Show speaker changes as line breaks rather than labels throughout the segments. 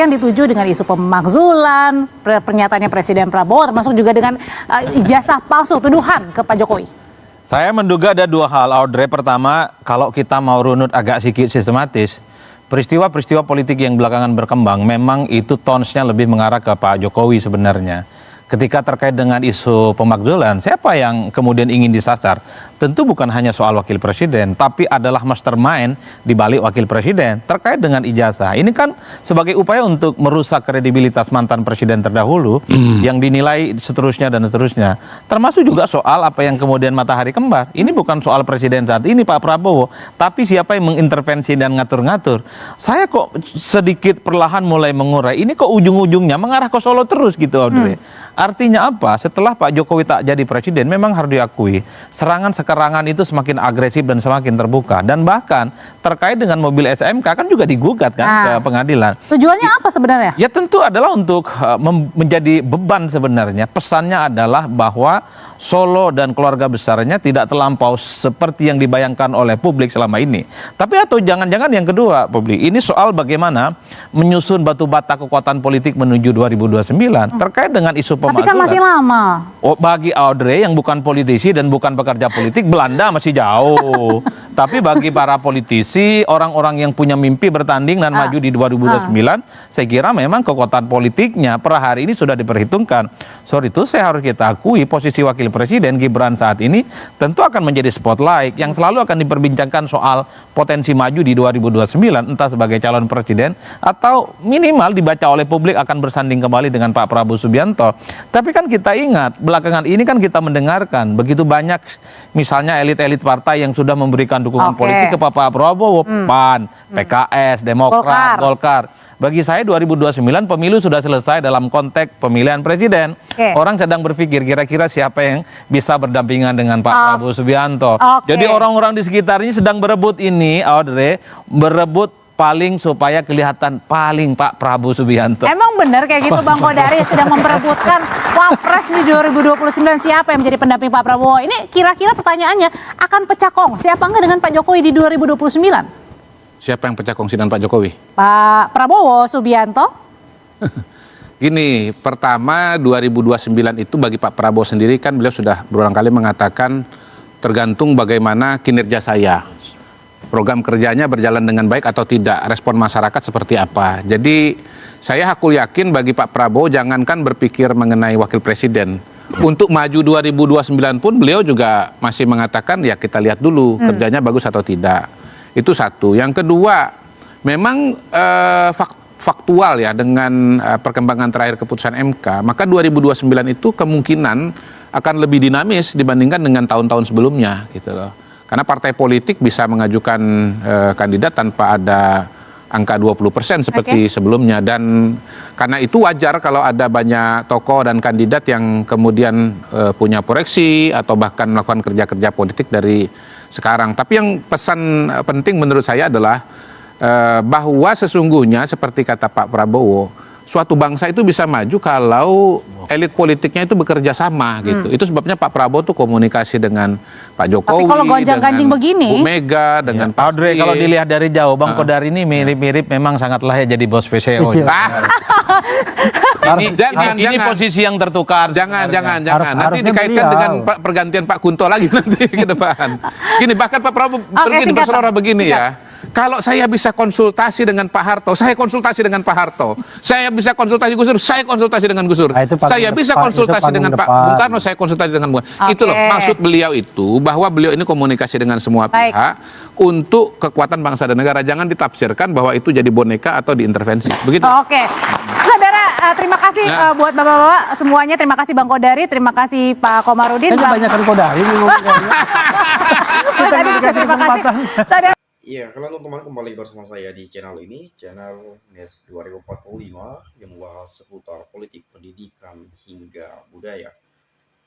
Yang dituju dengan isu pemakzulan, pernyataannya Presiden Prabowo, termasuk juga dengan ijazah palsu, tuduhan ke Pak Jokowi.
Saya menduga ada dua hal, Audrey. Pertama, kalau kita mau runut agak sedikit sistematis, peristiwa-peristiwa politik yang belakangan berkembang memang itu tonsnya lebih mengarah ke Pak Jokowi sebenarnya. Ketika terkait dengan isu pemakzulan, siapa yang kemudian ingin disasar? Tentu bukan hanya soal wakil presiden, tapi adalah mastermind di balik wakil presiden terkait dengan ijazah. Ini kan sebagai upaya untuk merusak kredibilitas mantan presiden terdahulu yang dinilai seterusnya dan seterusnya. Termasuk juga soal apa yang kemudian matahari kembar. Ini bukan soal presiden saat ini Pak Prabowo, tapi siapa yang mengintervensi dan ngatur-ngatur. Saya kok sedikit perlahan mulai mengurai. Ini kok ujung-ujungnya mengarah ke Solo terus gitu, Audrey. Artinya apa? Setelah Pak Jokowi tak jadi presiden, memang harus diakui serangan-sekerangan itu semakin agresif dan semakin terbuka. Dan bahkan terkait dengan mobil SMK kan juga digugat kan ke pengadilan.
Tujuannya apa sebenarnya?
Ya tentu adalah untuk menjadi beban sebenarnya. Pesannya adalah bahwa Solo dan keluarga besarnya tidak terlampau seperti yang dibayangkan oleh publik selama ini. Tapi atau jangan-jangan yang kedua, publik, ini soal bagaimana menyusun batu bata kekuatan politik menuju 2029 terkait dengan isu pemakzulan.
Tapi kan masih lama.
Oh, bagi Audrey yang bukan politisi dan bukan pekerja politik, Belanda masih jauh. Tapi bagi para politisi, orang-orang yang punya mimpi bertanding dan maju di 2029, saya kira memang kekuatan politiknya per hari ini sudah diperhitungkan. Sorry itu saya harus kita akui posisi wakil presiden Gibran saat ini tentu akan menjadi spotlight yang selalu akan diperbincangkan soal potensi maju di 2029, entah sebagai calon presiden atau minimal dibaca oleh publik akan bersanding kembali dengan Pak Prabowo Subianto. Tapi kan kita ingat, belakangan ini kan kita mendengarkan begitu banyak misalnya elit-elit partai yang sudah memberikan dukungan politik ke Pak Prabowo, PAN, PKS, Demokrat, Golkar. Bagi saya 2029 pemilu sudah selesai dalam konteks pemilihan presiden. Orang sedang berpikir kira-kira siapa yang bisa berdampingan dengan Pak Prabowo Subianto. Jadi orang-orang di sekitarnya sedang berebut ini, Audrey, berebut paling supaya kelihatan paling Pak Prabowo Subianto.
Emang benar kayak gitu Bang Kodari sedang memperebutkan Wapres di 2029 siapa yang menjadi pendamping Pak Prabowo? Ini kira-kira pertanyaannya akan pecah kongsi apa enggak dengan Pak Jokowi di 2029?
Siapa yang pecah kongsi dengan Pak Jokowi?
Pak Prabowo Subianto.
Gini, pertama 2029 itu bagi Pak Prabowo sendiri kan beliau sudah berulang kali mengatakan tergantung bagaimana kinerja saya. Program kerjanya berjalan dengan baik atau tidak, respon masyarakat seperti apa. Jadi saya hakul yakin bagi Pak Prabowo jangankan berpikir mengenai wakil presiden. Untuk maju 2029 pun beliau juga masih mengatakan ya kita lihat dulu kerjanya bagus atau tidak. Itu satu. Yang kedua, memang faktual ya dengan perkembangan terakhir keputusan MK, maka 2029 itu kemungkinan akan lebih dinamis dibandingkan dengan tahun-tahun sebelumnya gitu loh. Karena partai politik bisa mengajukan kandidat tanpa ada angka 20% seperti sebelumnya. Dan karena itu wajar kalau ada banyak tokoh dan kandidat yang kemudian punya proyeksi atau bahkan melakukan kerja-kerja politik dari sekarang. Tapi yang pesan penting menurut saya adalah bahwa sesungguhnya seperti kata Pak Prabowo, suatu bangsa itu bisa maju kalau elit politiknya itu bekerja sama gitu. Itu sebabnya Pak Prabowo tuh komunikasi dengan Pak Jokowi,
tapi kalau gonjang-ganjing begini,
Bu Mega, dengan Pak
Audrey, kalau dilihat dari jauh, Bang Kodari ini mirip-mirip memang sangatlah ya jadi bos PCO. Ini posisi yang tertukar.
Jangan. Nanti dikaitkan dengan pergantian Pak Kunto lagi nanti ke depan. Gini, bahkan Pak Prabowo berselera begini ya. Kalau saya bisa konsultasi dengan Pak Harto, saya konsultasi dengan Pak Harto. Saya bisa konsultasi Gus Dur, saya konsultasi dengan Gus Dur. Saya bisa konsultasi dengan Pak Bung Karno, saya konsultasi dengan Bung Karno. Itu loh maksud beliau itu, bahwa beliau ini komunikasi dengan semua pihak untuk kekuatan bangsa dan negara. Jangan ditafsirkan bahwa itu jadi boneka atau diintervensi. Begitu.
Saudara, terima kasih buat bapak-bapak semuanya. Terima kasih Bang Kodari, terima kasih Pak Komarudin.
Kebanyakan Kodari.
Terima kasih.
Iya, kalian teman-teman kembali bersama saya di channel ini, channel NES 2045 yang membahas seputar politik, pendidikan, hingga budaya.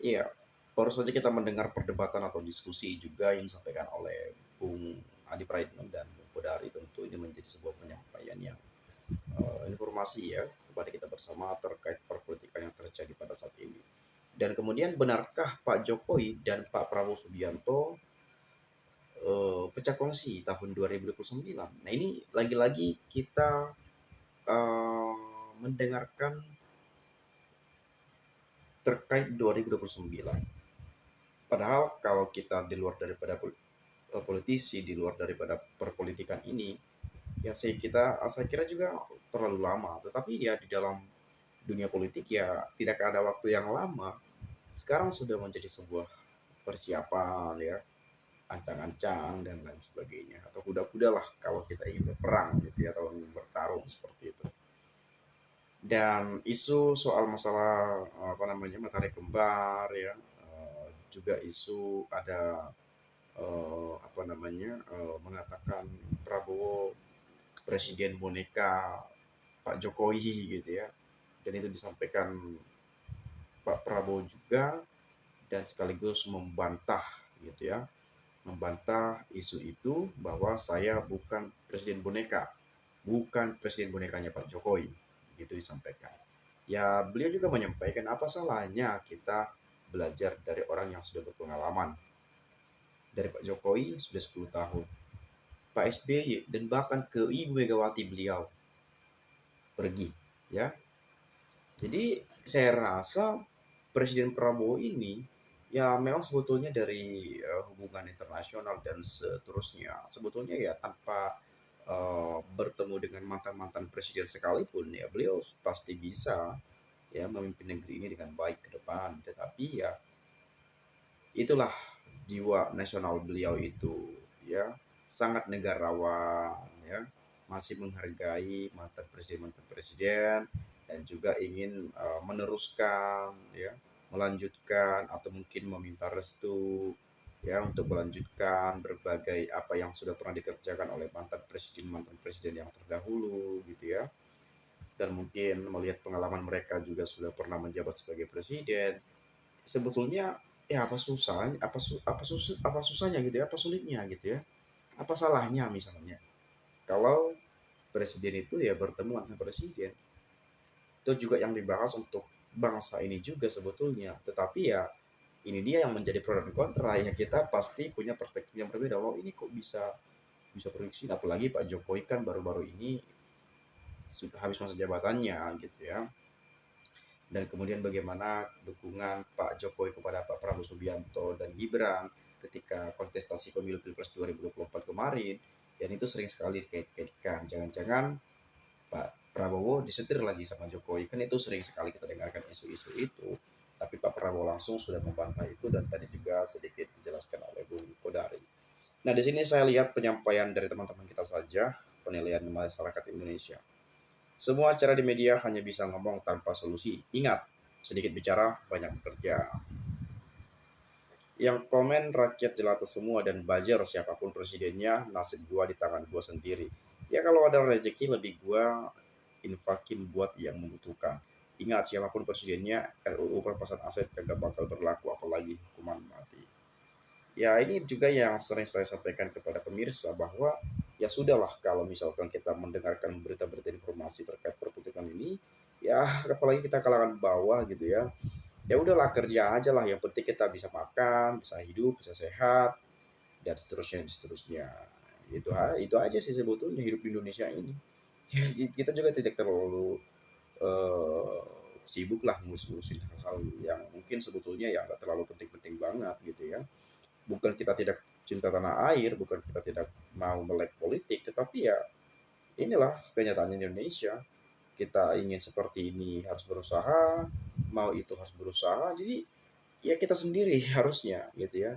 Iya, baru saja kita mendengar perdebatan atau diskusi juga yang disampaikan oleh Bung Adi Praitno dan Bung Kodari. Tentu ini menjadi sebuah penyampaian yang informasi ya kepada kita bersama terkait perpolitikan yang terjadi pada saat ini. Dan kemudian benarkah Pak Jokowi dan Pak Prabowo Subianto pecah kongsi tahun 2029? Nah ini lagi-lagi kita mendengarkan terkait 2029. Padahal kalau kita di luar daripada politisi, di luar daripada perpolitikan ini, ya saya kira juga terlalu lama. Tetapi ya di dalam dunia politik ya tidak ada waktu yang lama. Sekarang sudah menjadi sebuah persiapan ya, ancang-ancang dan lain sebagainya. Atau kuda-kuda lah kalau kita ingin berperang gitu ya, atau ingin bertarung seperti itu. Dan isu soal masalah apa namanya matahari kembar ya, juga isu ada apa namanya mengatakan Prabowo presiden boneka Pak Jokowi gitu ya, dan itu disampaikan Pak Prabowo juga, dan sekaligus membantah gitu ya, membantah isu itu bahwa saya bukan presiden boneka, bukan presiden bonekanya Pak Jokowi, gitu disampaikan. Ya beliau juga menyampaikan apa salahnya kita belajar dari orang yang sudah berpengalaman. Dari Pak Jokowi sudah 10 tahun, Pak SBY, dan bahkan ke Ibu Megawati beliau pergi ya. Jadi saya rasa Presiden Prabowo ini ya memang sebetulnya dari hubungan internasional dan seterusnya, sebetulnya ya tanpa bertemu dengan mantan-mantan presiden sekalipun ya beliau pasti bisa ya memimpin negeri ini dengan baik ke depan. Tetapi ya itulah jiwa nasional beliau itu ya, sangat negarawan ya, masih menghargai mantan presiden dan juga ingin meneruskan ya, melanjutkan atau mungkin meminta restu ya untuk melanjutkan berbagai apa yang sudah pernah dikerjakan oleh mantan presiden yang terdahulu gitu ya, dan mungkin melihat pengalaman mereka juga sudah pernah menjabat sebagai presiden. Sebetulnya ya apa susahnya gitu ya, apa sulitnya gitu ya, apa salahnya misalnya kalau presiden itu ya bertemu dengan presiden. Itu juga yang dibahas untuk bangsa ini juga sebetulnya. Tetapi ya ini dia yang menjadi pro dan kontra ya, kita pasti punya perspektif yang berbeda. Oh ini kok bisa bisa produksi, apalagi Pak Jokowi kan baru-baru ini sudah habis masa jabatannya gitu ya. Dan kemudian bagaimana dukungan Pak Jokowi kepada Pak Prabowo Subianto dan Gibran ketika kontestasi pemilu Pilpres 2024 kemarin, dan itu sering sekali dikait-kaitkan, jangan-jangan Pak Prabowo disetir lagi sama Jokowi, kan itu sering sekali kita dengarkan isu-isu itu. Tapi Pak Prabowo langsung sudah membantah itu, dan tadi juga sedikit dijelaskan oleh Bung Kodari. Nah, di sini saya lihat penyampaian dari teman-teman kita saja, penilaian masyarakat Indonesia. Semua acara di media hanya bisa ngomong tanpa solusi. Ingat, sedikit bicara, banyak bekerja. Yang komen rakyat jelata semua dan buzzer siapapun presidennya, nasib gua di tangan gua sendiri. Ya kalau ada rezeki lebih gua infakin buat yang membutuhkan. Ingat, siapapun presidennya, RUU perampasan aset kagak bakal berlaku, apalagi hukuman mati. Ya ini juga yang sering saya sampaikan kepada pemirsa, bahwa ya sudahlah kalau misalkan kita mendengarkan berita-berita informasi terkait perpolitikan ini, ya apalagi kita kalangan bawah gitu ya, ya udahlah kerja aja lah, yang penting kita bisa makan, bisa hidup, bisa sehat, dan seterusnya. Itu aja sih sebetulnya hidup di Indonesia ini. Kita juga tidak terlalu eh, sibuk lah ngurus-ngurusin hal-hal yang mungkin sebetulnya ya nggak terlalu penting-penting banget gitu ya. Bukan kita tidak cinta tanah air, bukan kita tidak mau melek politik, tetapi ya inilah kenyataan Indonesia. Kita ingin seperti ini harus berusaha, mau itu harus berusaha. Jadi ya kita sendiri harusnya gitu ya,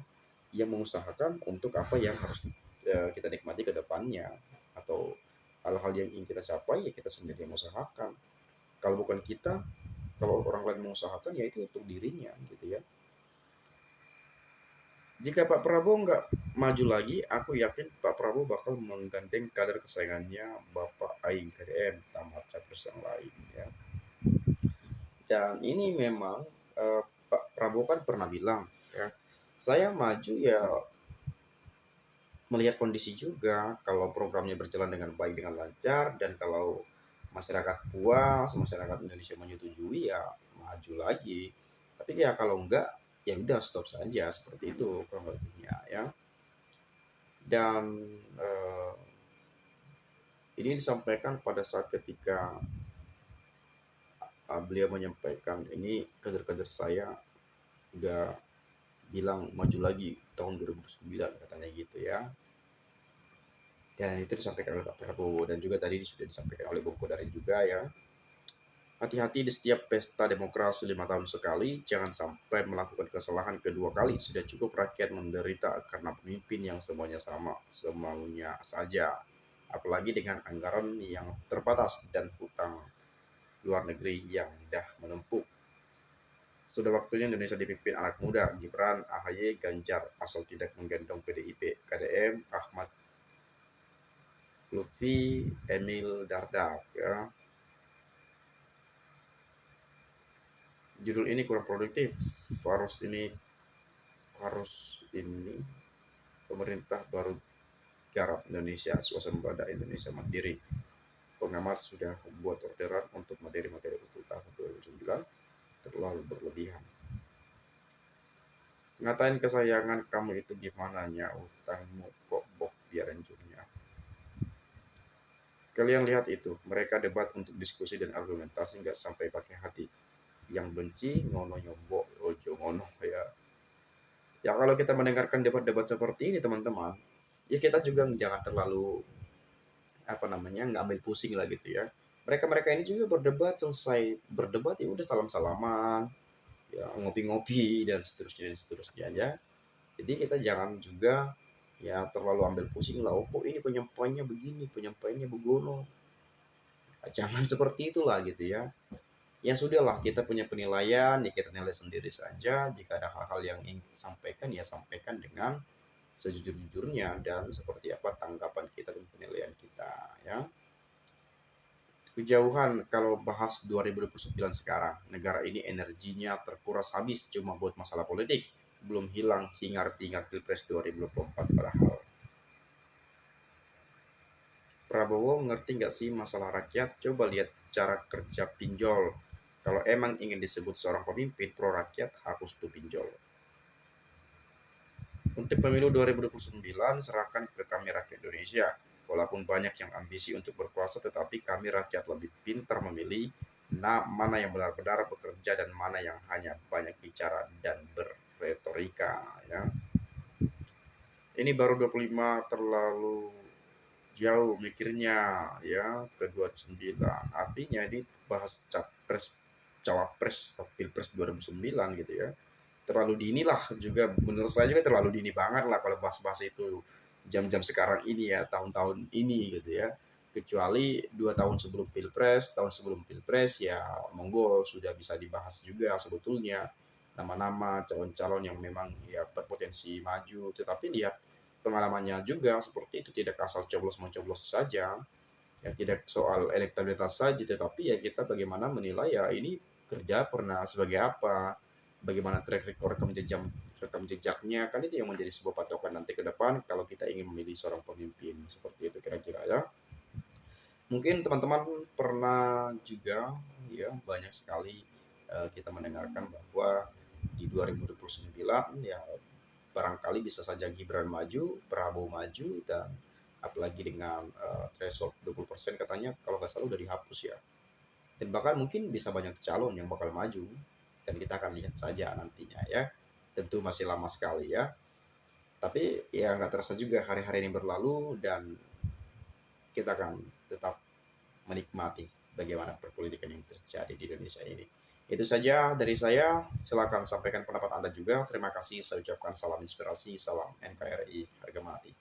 yang mengusahakan untuk apa yang harus kita nikmati ke depannya, atau hal-hal yang ingin kita capai ya kita sendiri yang mengusahakan. Kalau bukan kita, kalau orang lain mengusahakan ya itu untuk dirinya gitu ya. Jika Pak Prabowo nggak maju lagi, aku yakin Pak Prabowo bakal menggandeng kader kesayangannya Bapak Aing KDM, tamat capres yang lain ya. Dan ini memang Pak Prabowo kan pernah bilang ya, saya maju ya melihat kondisi juga, kalau programnya berjalan dengan baik, dengan lancar, dan kalau masyarakat puas, masyarakat Indonesia menyetujui ya maju lagi. Tapi ya kalau enggak ya udah stop saja, seperti itu kurang lebihnya ya. Dan ini disampaikan pada saat ketika beliau menyampaikan ini kader-kader saya udah bilang maju lagi tahun 2009 katanya gitu ya. Dan itu disampaikan oleh Pak Prabowo dan juga tadi sudah disampaikan oleh Bung Kodari juga ya. Hati-hati di setiap pesta demokrasi 5 tahun sekali, jangan sampai melakukan kesalahan kedua kali. Sudah cukup rakyat menderita karena pemimpin yang semuanya sama, semaunya saja. Apalagi dengan anggaran yang terbatas dan hutang luar negeri yang dah menumpuk. Sudah waktunya Indonesia dipimpin anak muda, Gibran, AHY, Ganjar, asal tidak menggendong PDIP, KDM, Ahmad Lutfi, Emil Dardak ya. Judul ini kurang produktif. Harus ini pemerintah baru garap Indonesia, swasembada Indonesia mandiri. Pengamat sudah membuat orderan untuk materi-materi untuk tahun 2009 terlalu berlebihan. Ngatain kesayangan kamu itu gimana nya, utangmu kok bok biarin jurnya. Kalian lihat itu, mereka debat untuk diskusi dan argumentasi nggak sampai pakai hati. Yang benci ngono nyombok ojo ngono ya. Ya kalau kita mendengarkan debat-debat seperti ini teman-teman, ya kita juga jangan terlalu nggak ambil pusing lah gitu ya. Mereka ini juga berdebat, selesai berdebat ya udah salam-salaman, ya ngopi-ngopi dan seterusnya aja. Jadi kita jangan juga ya terlalu ambil pusing lah. Oh kok ini penyampaiannya begini, penyampaiannya begono. Nah, jangan seperti itulah gitu ya. Ya sudahlah, kita punya penilaian, ya kita nilai sendiri saja. Jika ada hal-hal yang ingin disampaikan, ya sampaikan dengan sejujur-jujurnya dan seperti apa tanggapan kita dan penilaian kita ya. Kejauhan kalau bahas 2029 sekarang, negara ini energinya terkuras habis cuma buat masalah politik, belum hilang hingar-bingar Pilpres 2024 padahal. Prabowo ngerti nggak sih masalah rakyat? Coba lihat cara kerja pinjol. Kalau emang ingin disebut seorang pemimpin pro rakyat, harus tuh pinjol. Untuk pemilu 2029, serahkan ke kami rakyat Indonesia. Walaupun banyak yang ambisi untuk berkuasa, tetapi kami rakyat lebih pintar memilih mana yang benar-benar bekerja dan mana yang hanya banyak bicara dan berretorika. Ya. Ini baru 25 terlalu jauh mikirnya ya ke 29. Artinya ini bahas cawapres pilpres 2009 gitu ya. Terlalu dini lah juga, menurut saya juga terlalu dini banget lah kalau bahas-bahas itu jam-jam sekarang ini ya, tahun-tahun ini gitu ya. Kecuali 2 tahun sebelum pilpres, tahun sebelum pilpres ya monggo sudah bisa dibahas juga sebetulnya nama-nama calon-calon yang memang ya berpotensi maju. Tetapi lihat pengalamannya juga seperti itu, tidak asal coblos saja ya, tidak soal elektabilitas saja, tetapi ya kita bagaimana menilai ya ini kerja pernah sebagai apa, bagaimana track record rekam jejaknya, kan itu yang menjadi sebuah patokan nanti ke depan kalau kita ingin memilih seorang pemimpin. Seperti itu kira-kira ya. Mungkin teman-teman pernah juga ya banyak sekali kita mendengarkan bahwa di 2029 ya barangkali bisa saja Gibran maju, Prabowo maju, dan apalagi dengan threshold 20% katanya kalau nggak salah udah dihapus ya. Dan bahkan mungkin bisa banyak calon yang bakal maju, dan kita akan lihat saja nantinya ya. Tentu masih lama sekali ya. Tapi ya nggak terasa juga hari-hari ini berlalu dan kita akan tetap menikmati bagaimana perpolitikan yang terjadi di Indonesia ini. Itu saja dari saya. Silakan sampaikan pendapat Anda juga. Terima kasih. Saya ucapkan salam inspirasi, salam NKRI, harga mati.